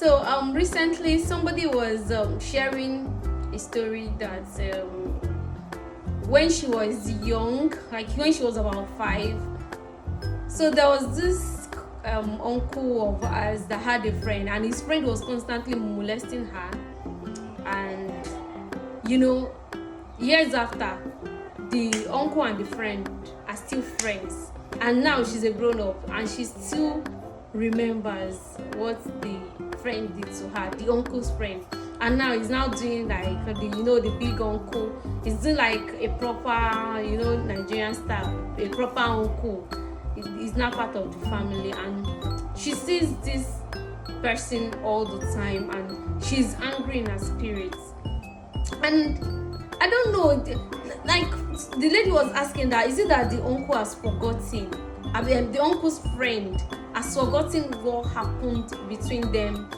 So recently somebody was sharing a story that when she was young, like when she was about 5, so there was this uncle of ours that had a friend, and his friend was constantly molesting her. And years after, the uncle and the friend are still friends, and now she's a grown-up and she still remembers what the friend did to her, the uncle's friend. And now he's now doing like the big uncle. He's doing like a proper Nigerian style, a proper uncle. He's now part of the family, and she sees this person all the time, and she's angry in her spirit. And I don't know, like the lady was asking that, is it that the uncle has forgotten? I mean, the uncle's friend has forgotten what happened between them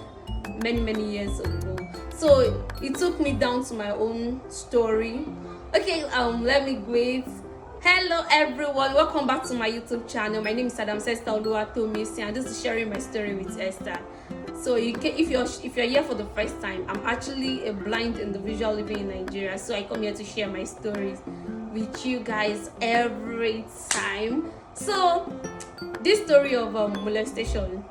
many years ago. So it took me down to my own story. Okay, let me greet. Hello everyone, welcome back to my YouTube channel. My name is Adam Esther Oluwatomisin, and this is sharing my story with Esther. So if you're here for the first time, I'm actually a blind individual living in Nigeria. So I come here to share my stories with you guys every time. So this story of molestation,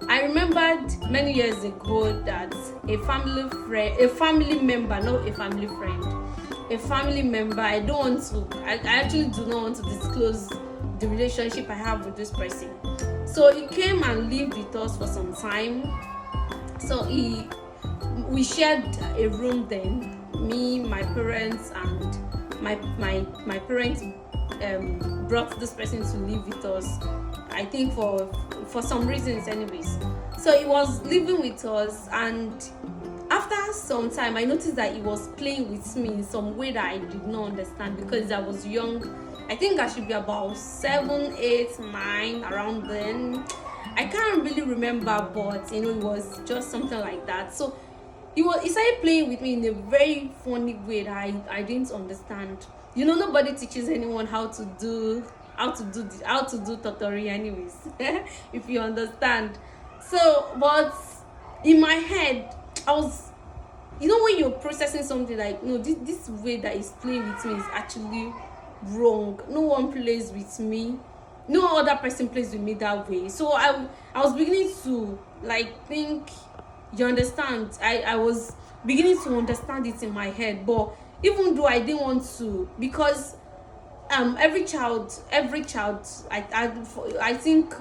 I remembered many years ago that a family member, I actually do not want to disclose the relationship I have with this person. So he came and lived with us for some time. So we shared a room then, me, my parents, and my parents brought this person to live with us, I think for some reasons anyways. So he was living with us, and after some time I noticed that he was playing with me in some way that I did not understand, because I was young. I think I should be about 7, 8, 9, around then. I can't really remember, but it was just something like that. So he started playing with me in a very funny way that I didn't understand. Nobody teaches anyone how to do tutorial anyways. If you understand. So but in my head I was, when you're processing something like, no, this way that he's playing with me is actually wrong. No one plays with me, no other person plays with me that way. So I was beginning to think, you understand, I was beginning to understand it in my head. But even though I didn't want to, because every child I think,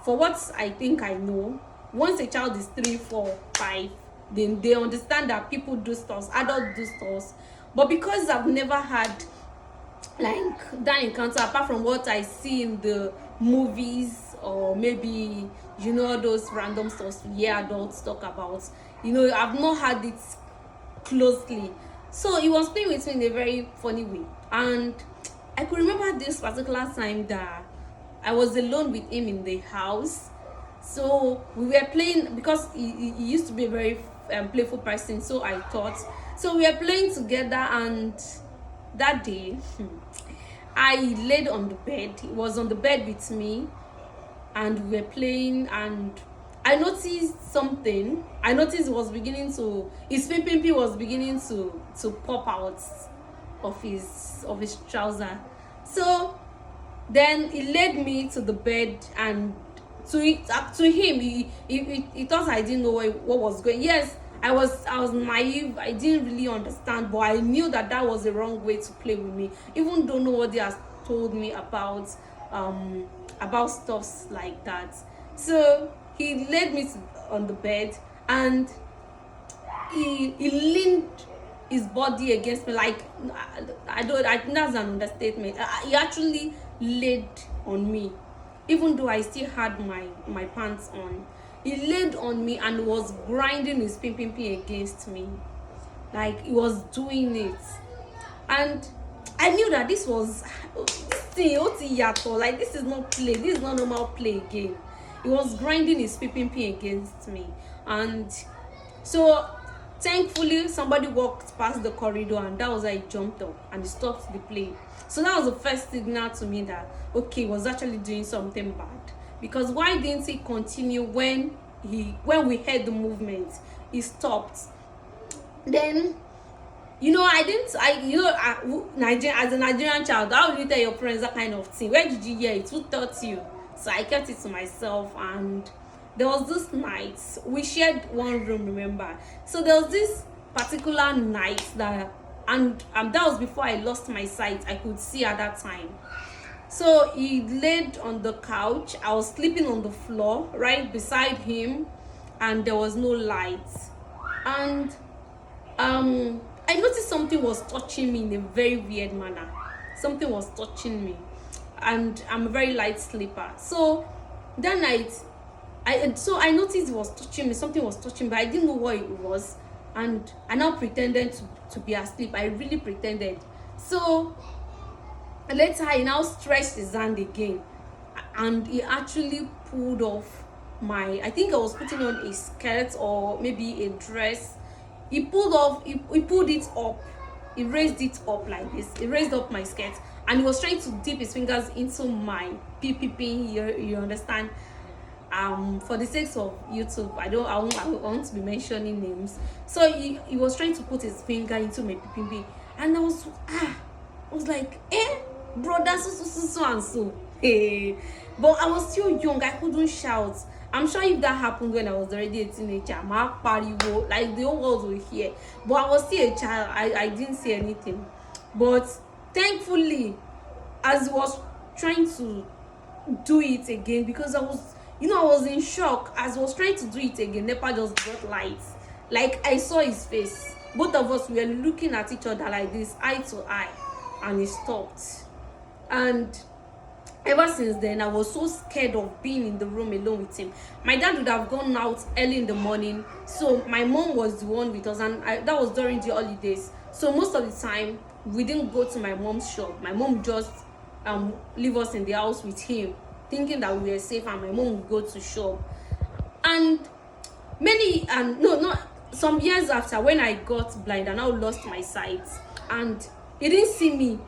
for what I think I know, once a child is 3, 4, 5, then they understand that people do stuff, adults do stuff. But because I've never had like that encounter, apart from what I see in the movies, or maybe those random stuff adults talk about, I've not had it closely. So he was playing with me in a very funny way, and I could remember this particular time that I was alone with him in the house. So we were playing, because he used to be a very playful person, so I thought. So we were playing together, and that day I laid on the bed. He was on the bed with me, and we were playing, and I noticed something. I noticed his pimpin was beginning to pop out of his trouser. So then he led me to the bed, and to him, he thought I didn't know what was going. Yes, I was naive. I didn't really understand, but I knew that was the wrong way to play with me, even though nobody has told me about stuffs like that. So he laid me on the bed, and he leaned his body against me, like, I think that's an understatement. He actually laid on me, even though I still had my pants on. He laid on me and was grinding his pin against me, like he was doing it. And I knew that this was like, this is not play, this is not normal play again. He was grinding his pin against me. And so thankfully somebody walked past the corridor, and that was why I jumped up and he stopped the play. So that was the first signal to me that, okay, he was actually doing something bad. Because why didn't he continue when when we heard the movement, he stopped. Then Nigerian, as a Nigerian child, how will you tell your friends that kind of thing? Where did you hear it? Who taught you? So I kept it to myself. And there was this night we shared one room, remember? So there was this particular night and that was before I lost my sight. I could see at that time. So he laid on the couch. I was sleeping on the floor right beside him, and there was no light. And I noticed something was touching me in a very weird manner. Something was touching me, and I'm a very light sleeper. So that night, I noticed it was touching me. Something was touching me, but I didn't know what it was, and I now pretended to be asleep. I really pretended. So later, he now stretched his hand again, and he actually pulled off I think I was putting on a skirt or maybe a dress. He pulled it up, he raised it up like this. He raised up my skirt, and he was trying to dip his fingers into my pee. You understand? For the sake of YouTube, I want to be mentioning names. So he was trying to put his finger into my pee, and I was like, brother, so and so. Hey, but I was still young. I couldn't shout. I'm sure if that happened when I was already a teenager, like the whole world will hear. But I was still a child. I didn't say anything. But thankfully, as I was trying to do it again, because I was in shock. As I was trying to do it again, Nepa just brought lights. Like, I saw his face. Both of us were looking at each other like this, eye to eye, and he stopped. And ever since then, I was so scared of being in the room alone with him. My dad would have gone out early in the morning, so my mom was the one with us, and that was during the holidays. So most of the time, we didn't go to my mom's shop. My mom just leave us in the house with him, thinking that we were safe, and my mom would go to shop. And some years after, when I got blind and I lost my sight, and he didn't see me.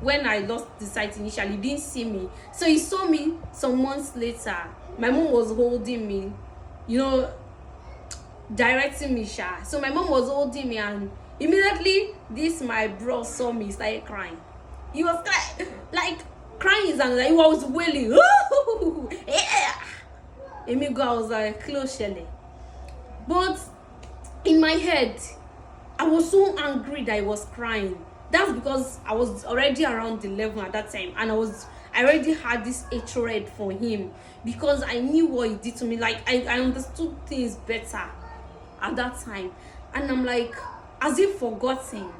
When I lost the sight initially, he didn't see me. So he saw me some months later. My mom was holding me, directing me, Sha. So my mom was holding me, and immediately my bro saw me, started crying. He was crying, and he was wailing. Yeah. Amigo, I was like, close Shelley. But in my head, I was so angry that I was crying. That's because I was already around 11 at that time, and I already had this hatred for him, because I knew what he did to me. Like, I understood things better at that time, and I'm like, as if forgotten.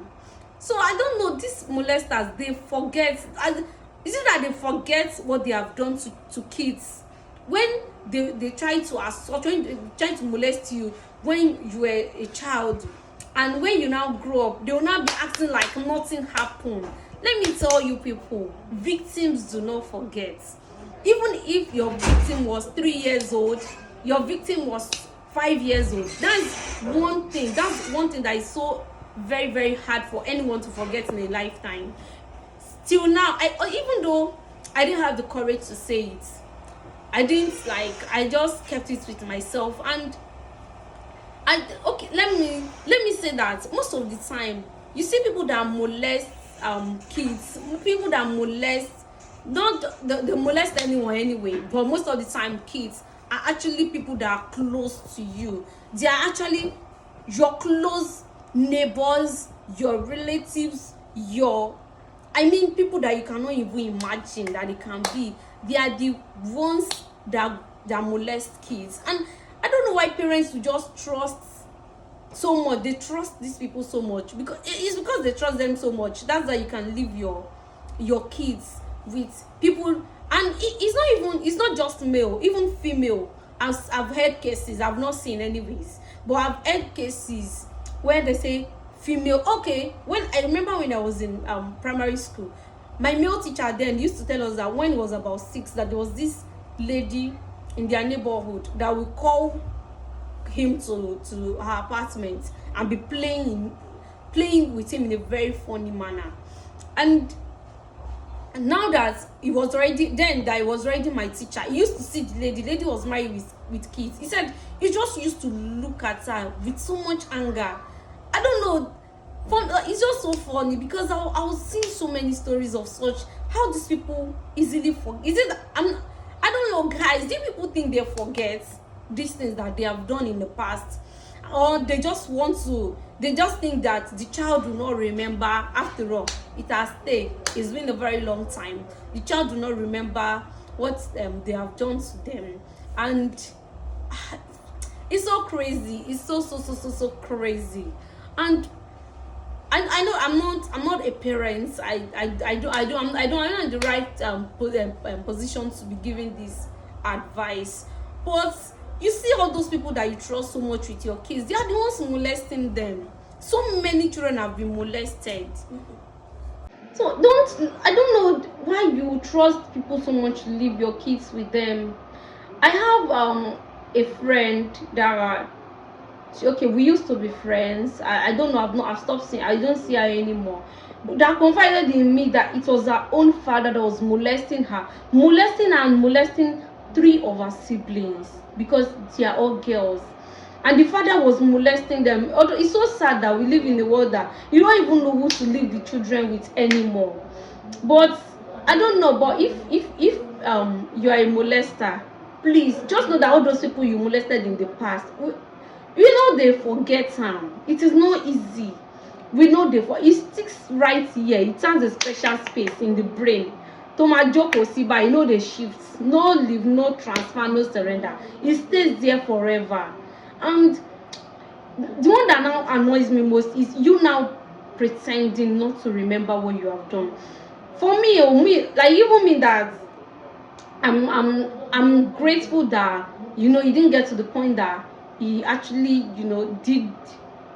So I don't know, these molesters, they forget. Is it that they forget what they have done to kids? When they try to assault, when they try to molest you when you were a child, and when you now grow up, they will not be acting like nothing happened. Let me tell you people, victims do not forget. Even if your victim was 3 years old, your victim was 5 years old, that's one thing that is so very, very hard for anyone to forget in a lifetime. Till now, even though I didn't have the courage to say it, I just kept it with myself. And let me say that most of the time, you see people that molest kids, people that molest, not they molest anyone anyway, but most of the time kids are actually people that are close to you. They are actually your close neighbors, your relatives, people that you cannot even imagine that it can be. They are the ones that molest kids. And I don't know why parents will just trust so much. They trust these people so much, because they trust them so much. That's why you can leave your kids with people. And it's not just male, even female. I've heard cases, I've not seen anyways, but I've heard cases where they say female. Okay, I remember when I was in primary school, my male teacher then used to tell us that when it was about 6, that there was this lady in their neighborhood that would call him to her apartment and be playing with him in a very funny manner. And Now that he was already, then that he was already my teacher, he used to see the lady was married with kids. He said he just used to look at her with so much anger. I don't know, it's just so funny because I was seeing so many stories of such, how these people easily forget. Is it I don't know, guys, do people think they forget these things that they have done in the past, or they just think that the child will not remember? After all, it has stayed, it's been a very long time. The child will not remember what they have done to them. And it's so crazy, it's so crazy. And I know I'm not a parent. I'm not in the right position to be giving this advice. But you see all those people that you trust so much with your kids, they are the ones molesting them. So many children have been molested. So I don't know why you trust people so much to leave your kids with them. I have a friend that okay, we used to be friends. I don't know, I've stopped seeing, I don't see her anymore. But that confided in me that it was her own father that was molesting her, and molesting three of her siblings, because they are all girls. And the father was molesting them. Although it's so sad that we live in a world that you don't even know who to leave the children with anymore. But I don't know, but if you are a molester, please just know that all those people you molested in the past, they forget am. It is not easy. We know it sticks right here. It has a special space in the brain. Tomajoko siba, the shifts, no leave, no transfer, no surrender. It stays there forever. And the one that now annoys me most is you now pretending not to remember what you have done. For me, like, even me, that I'm grateful that he didn't get to the point that he actually did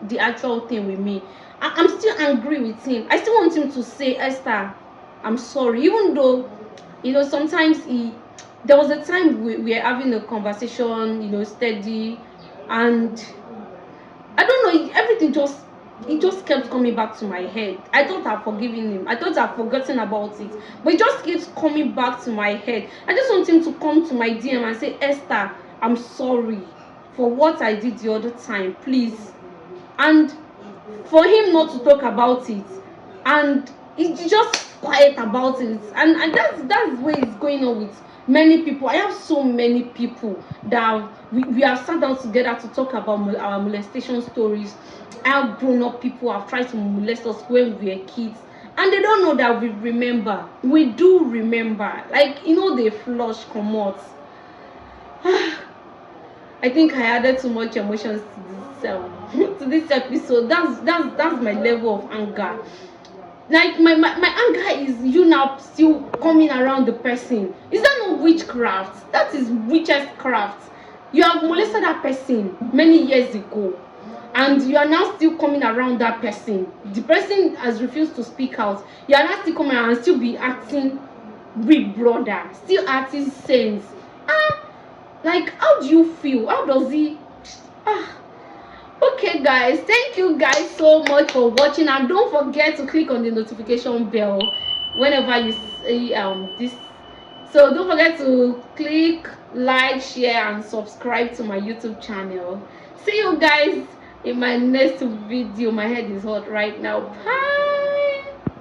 the actual thing with me. I'm still angry with him. I still want him to say, Esther, I'm sorry, even though sometimes there was a time we were having a conversation, steady, and I don't know, it just kept coming back to my head. I thought I'd forgiven him. I thought I'd forgotten about it. But it just keeps coming back to my head. I just want him to come to my DM and say, Esther, I'm sorry for what I did the other time, please. And for him not to talk about it, and he's just quiet about it. And that's the way it's going on with many people. I have so many people that we have sat down together to talk about our molestation stories. I have grown up people who have tried to molest us when we were kids, and they don't know that we remember. We do remember, like, they flush comot. I think I added too much emotions to this episode. That's my level of anger. Like, my anger is you now still coming around the person. Is that not witchcraft? That is witch's craft. You have molested that person many years ago, and you are now still coming around that person. The person has refused to speak out. You are now still coming around and still be acting big brother, still acting sense. Like, how do you feel? How does he? Okay, guys, thank you guys so much for watching, and don't forget to click on the notification bell whenever you see this. So don't forget to click like, share, and subscribe to my YouTube channel. See you guys in my next video. My head is hot right now. Bye.